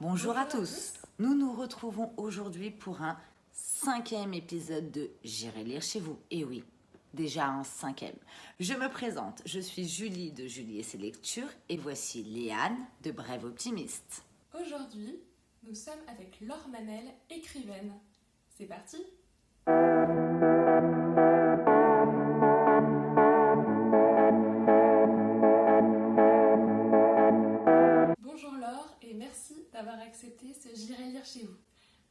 Bonjour à tous, nous nous retrouvons aujourd'hui pour un 5e épisode de J'irai lire chez vous. Et oui, déjà un 5e. Je me présente, je suis Julie de Julie et ses lectures et voici Léane de Brève Optimiste. Aujourd'hui, nous sommes avec Laure Manel, écrivaine. C'est parti! Bonjour Laure et merci d'avoir accepté ce J'irai lire chez vous.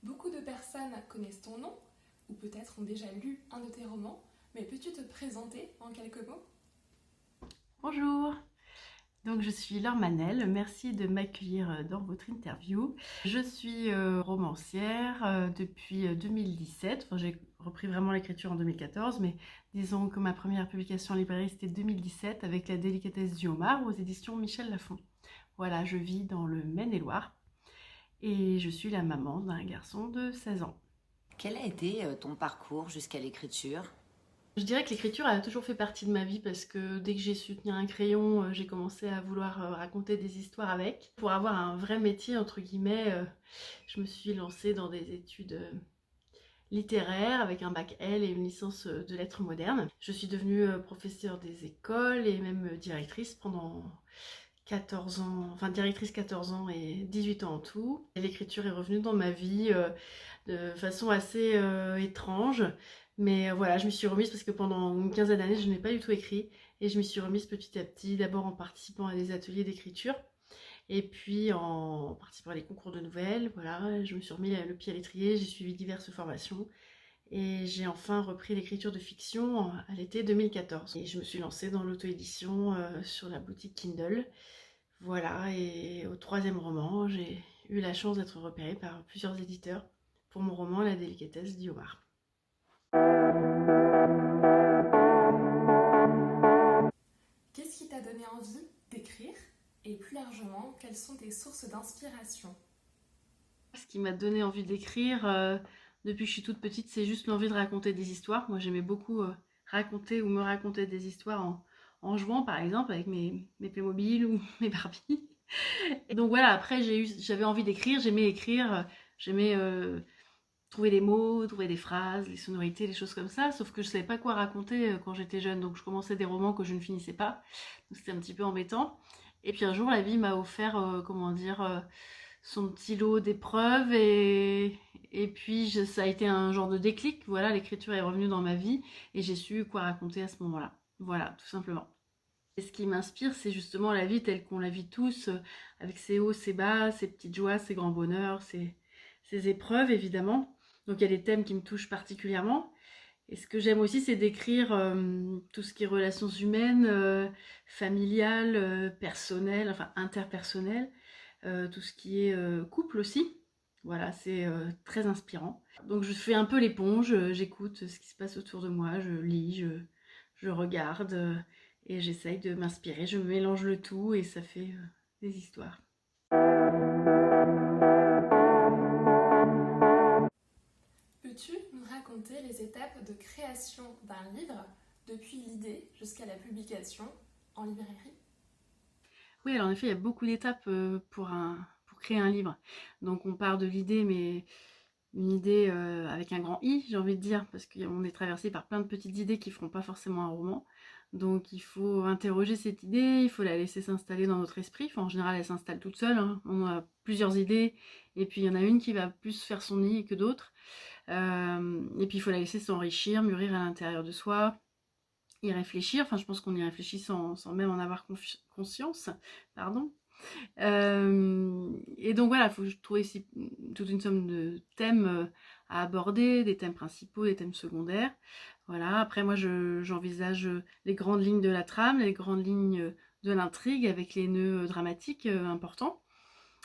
Beaucoup de personnes connaissent ton nom ou peut-être ont déjà lu un de tes romans, mais peux-tu te présenter en quelques mots? Bonjour, donc je suis Laure Manel, merci de m'accueillir dans votre interview. Je suis romancière depuis 2017, enfin, j'ai repris vraiment l'écriture en 2014, mais disons que ma première publication en librairie c'était 2017 avec La délicatesse du homard aux éditions Michel Lafon. Voilà, je vis dans le Maine-et-Loire et je suis la maman d'un garçon de 16 ans. Quel a été ton parcours jusqu'à l'écriture ? Je dirais que l'écriture a toujours fait partie de ma vie parce que dès que j'ai su tenir un crayon, j'ai commencé à vouloir raconter des histoires avec. Pour avoir un vrai métier, entre guillemets, je me suis lancée dans des études littéraires avec un bac L et une licence de lettres modernes. Je suis devenue professeure des écoles et même directrice pendant 14 ans, enfin directrice 14 ans et 18 ans en tout. Et l'écriture est revenue dans ma vie de façon assez étrange. Mais voilà, je me suis remise parce que pendant une quinzaine d'années, je n'ai pas du tout écrit. Et je m'y suis remise petit à petit, d'abord en participant à des ateliers d'écriture. Et puis en participant à des concours de nouvelles. Voilà, je me suis remis le pied à l'étrier, j'ai suivi diverses formations. Et j'ai enfin repris l'écriture de fiction à l'été 2014. Et je me suis lancée dans l'auto-édition sur la boutique Kindle. Voilà, et au 3e roman, j'ai eu la chance d'être repérée par plusieurs éditeurs pour mon roman La délicatesse du homard. Qu'est-ce qui t'a donné envie d'écrire? Et plus largement, quelles sont tes sources d'inspiration? Ce qui m'a donné envie d'écrire depuis que je suis toute petite, c'est juste l'envie de raconter des histoires. Moi, j'aimais beaucoup raconter ou me raconter des histoires en jouant, par exemple, avec mes Playmobil ou mes Barbie. Et donc voilà, après, j'avais envie d'écrire, j'aimais écrire, j'aimais trouver des mots, trouver des phrases, les sonorités, les choses comme ça, sauf que je savais pas quoi raconter quand j'étais jeune, donc je commençais des romans que je ne finissais pas, donc c'était un petit peu embêtant. Et puis un jour, la vie m'a offert, son petit lot d'épreuves et puis ça a été un genre de déclic, voilà, l'écriture est revenue dans ma vie et j'ai su quoi raconter à ce moment-là. Voilà, tout simplement. Et ce qui m'inspire, c'est justement la vie telle qu'on la vit tous, avec ses hauts, ses bas, ses petites joies, ses grands bonheurs, ses épreuves, évidemment. Donc il y a des thèmes qui me touchent particulièrement. Et ce que j'aime aussi, c'est d'écrire tout ce qui est relations humaines, familiales, personnelles, enfin interpersonnelles, tout ce qui est couple aussi. Voilà, c'est très inspirant. Donc je fais un peu l'éponge, j'écoute ce qui se passe autour de moi, je lis, je regarde et j'essaye de m'inspirer. Je mélange le tout et ça fait des histoires. Peux-tu nous raconter les étapes de création d'un livre depuis l'idée jusqu'à la publication en librairie? Oui, alors en effet, il y a beaucoup d'étapes pour créer un livre. Donc on part de l'idée, mais une idée avec un grand I, j'ai envie de dire, parce qu'on est traversé par plein de petites idées qui ne feront pas forcément un roman. Donc il faut interroger cette idée, il faut la laisser s'installer dans notre esprit. Enfin, en général, elle s'installe toute seule, hein. On a plusieurs idées, et puis il y en a une qui va plus faire son nid que d'autres. Et puis il faut la laisser s'enrichir, mûrir à l'intérieur de soi, y réfléchir. Enfin, je pense qu'on y réfléchit sans même en avoir conscience. Pardon. Et donc voilà, il faut trouver ici toute une somme de thèmes à aborder, des thèmes principaux, des thèmes secondaires. Voilà, après moi j'envisage les grandes lignes de la trame, les grandes lignes de l'intrigue avec les nœuds dramatiques importants,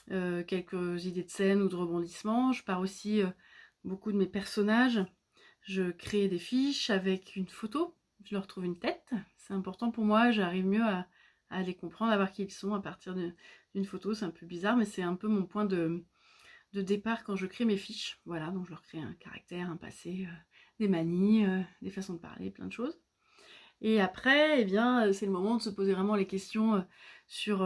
quelques idées de scène ou de rebondissements. Je pars aussi beaucoup de mes personnages. Je crée des fiches avec une photo, je leur trouve une tête, c'est important pour moi, j'arrive mieux à les comprendre, à voir qui ils sont à partir d'une photo, c'est un peu bizarre, mais c'est un peu mon point de départ quand je crée mes fiches. Voilà, donc je leur crée un caractère, un passé, des manies, des façons de parler, plein de choses. Et après, eh bien, c'est le moment de se poser vraiment les questions sur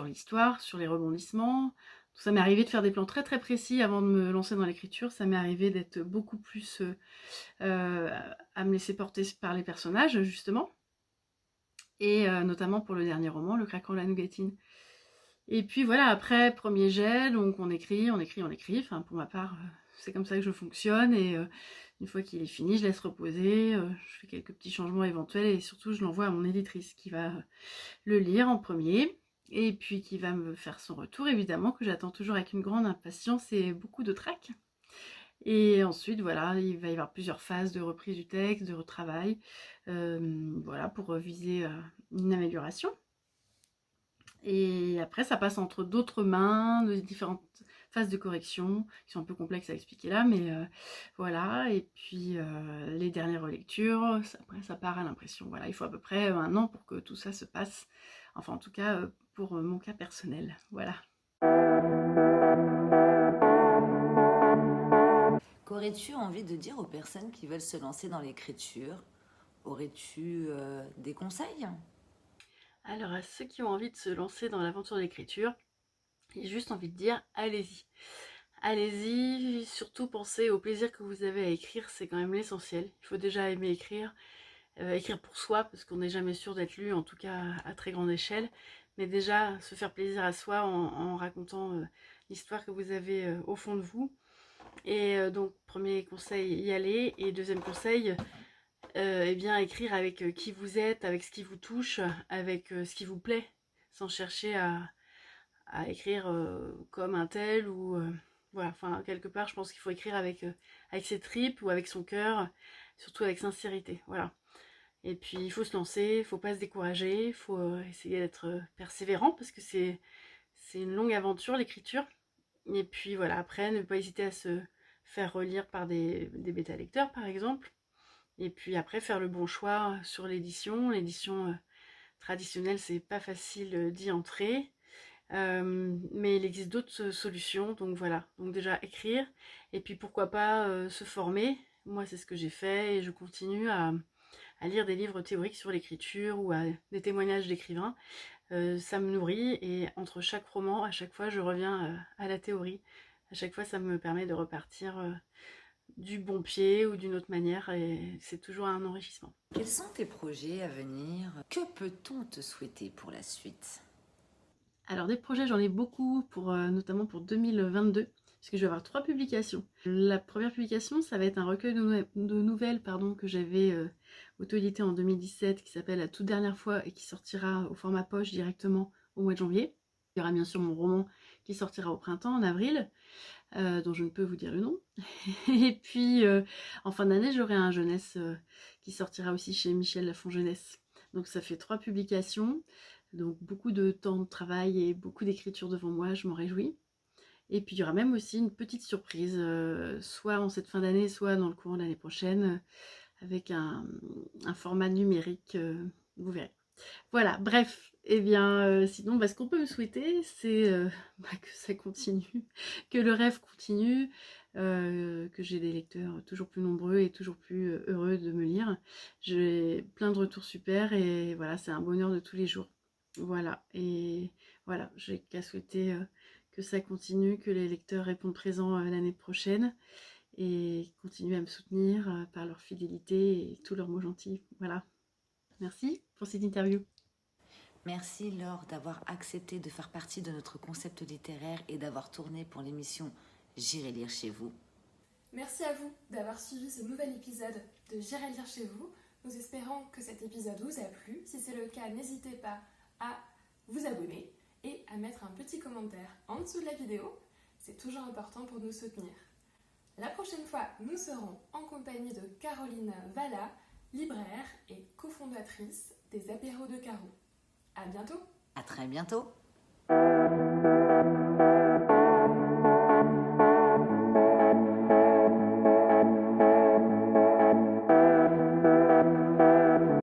l'histoire, sur les rebondissements, Ça m'est arrivé de faire des plans très très précis avant de me lancer dans l'écriture. Ça m'est arrivé d'être beaucoup plus à me laisser porter par les personnages, justement. Et notamment pour le dernier roman, Le Craquant de la Nougatine. Et puis voilà, après, premier jet, donc on écrit. Enfin, pour ma part, c'est comme ça que je fonctionne. Et une fois qu'il est fini, je laisse reposer. Je fais quelques petits changements éventuels. Et surtout, je l'envoie à mon éditrice qui va le lire en premier. Et puis qui va me faire son retour, évidemment, que j'attends toujours avec une grande impatience et beaucoup de trac. Et ensuite, voilà, il va y avoir plusieurs phases de reprise du texte, de retravail, voilà, pour viser une amélioration. Et après, ça passe entre d'autres mains, de différentes phases de correction, qui sont un peu complexes à expliquer là, mais voilà. Et puis, les dernières relectures, après, ça part à l'impression. Voilà, il faut à peu près un an pour que tout ça se passe. Enfin, en tout cas, pour mon cas personnel. Voilà. Qu'aurais-tu envie de dire aux personnes qui veulent se lancer dans l'écriture? Aurais-tu des conseils? Alors, à ceux qui ont envie de se lancer dans l'aventure d'écriture, j'ai juste envie de dire, allez-y. Allez-y, surtout pensez au plaisir que vous avez à écrire, c'est quand même l'essentiel. Il faut déjà aimer écrire, écrire pour soi, parce qu'on n'est jamais sûr d'être lu, en tout cas à très grande échelle. Mais déjà, se faire plaisir à soi en racontant l'histoire que vous avez au fond de vous. Et donc, premier conseil, y aller. Et deuxième conseil, eh bien, écrire avec qui vous êtes, avec ce qui vous touche, avec ce qui vous plaît, sans chercher à écrire comme un tel ou voilà, enfin quelque part je pense qu'il faut écrire avec ses tripes ou avec son cœur, surtout avec sincérité, voilà. Et puis il faut se lancer, il faut pas se décourager, il faut essayer d'être persévérant parce que c'est une longue aventure l'écriture. Et puis voilà, après ne pas hésiter à se faire relire par des bêta lecteurs par exemple. Et puis après faire le bon choix sur l'édition. L'édition traditionnelle, c'est pas facile d'y entrer. Mais il existe d'autres solutions, donc voilà. Donc déjà écrire, et puis pourquoi pas se former. Moi c'est ce que j'ai fait et je continue à lire des livres théoriques sur l'écriture ou à des témoignages d'écrivains. Ça me nourrit et entre chaque roman, à chaque fois je reviens à la théorie. À chaque fois ça me permet de repartir du bon pied ou d'une autre manière et c'est toujours un enrichissement. Quels sont tes projets à venir? Que peut-on te souhaiter pour la suite? Alors des projets, j'en ai beaucoup, notamment pour 2022, puisque je vais avoir 3 publications. La première publication, ça va être un recueil de nouvelles que j'avais auto-édité en 2017, qui s'appelle La toute dernière fois et qui sortira au format poche directement au mois de janvier. Il y aura bien sûr mon roman qui sortira au printemps, en avril, dont je ne peux vous dire le nom. Et puis en fin d'année, j'aurai un jeunesse qui sortira aussi chez Michel Lafon Jeunesse. Donc ça fait 3 publications. Donc beaucoup de temps de travail et beaucoup d'écriture devant moi, je m'en réjouis. Et puis il y aura même aussi une petite surprise, soit en cette fin d'année, soit dans le courant de l'année prochaine, avec un format numérique, vous verrez. Voilà, bref, et bien sinon, ce qu'on peut me souhaiter, c'est que ça continue, que le rêve continue, que j'ai des lecteurs toujours plus nombreux et toujours plus heureux de me lire. J'ai plein de retours super et voilà, c'est un bonheur de tous les jours. Voilà, et voilà, j'ai qu'à souhaiter que ça continue, que les lecteurs répondent présents l'année prochaine et continuent à me soutenir par leur fidélité et tous leurs mots gentils. Voilà, merci pour cette interview. Merci Laure d'avoir accepté de faire partie de notre concept littéraire et d'avoir tourné pour l'émission J'irai lire chez vous. Merci à vous d'avoir suivi ce nouvel épisode de J'irai lire chez vous. Nous espérons que cet épisode vous a plu. Si c'est le cas, n'hésitez pas à vous abonner et à mettre un petit commentaire en dessous de la vidéo. C'est toujours important pour nous soutenir. La prochaine fois, nous serons en compagnie de Caroline Valla, libraire et cofondatrice des Apéros de Caro. À bientôt! À très bientôt!